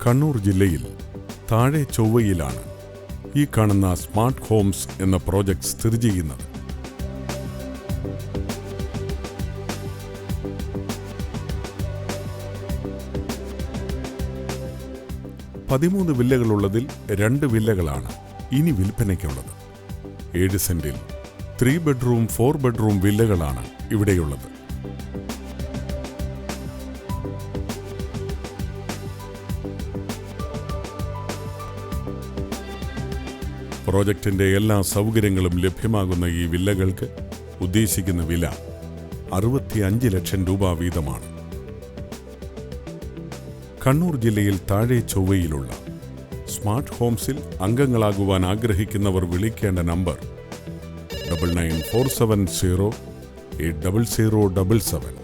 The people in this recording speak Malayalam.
കണ്ണൂർ ജില്ലയിൽ താഴെ ചൊവ്വയിലാണ് ഈ കാണുന്ന സ്മാർട്ട് ഹോംസ് എന്ന പ്രോജക്റ്റ് സ്ഥിതി ചെയ്യുന്നത്. പതിമൂന്ന് വില്ലകളുള്ളതിൽ 2 വില്ലകളാണ് ഇനി വിൽപ്പനയ്ക്കുള്ളത്. 7 സെന്റിൽ 3 ബെഡ്റൂം 4 ബെഡ്റൂം വില്ലകളാണ് ഇവിടെയുള്ളത്. പ്രോജക്റ്റിന്റെ എല്ലാ സൗകര്യങ്ങളും ലഭ്യമാകുന്ന ഈ വില്ലകൾക്ക് ഉദ്ദേശിക്കുന്ന വില 65 ലക്ഷം രൂപ വീതമാണ്. കണ്ണൂർ ജില്ലയിൽ താഴെ ചൊവ്വയിലുള്ള സ്മാർട്ട് ഹോംസിൽ അംഗങ്ങളാകുവാൻ ആഗ്രഹിക്കുന്നവർ വിളിക്കേണ്ട നമ്പർ 9947080077.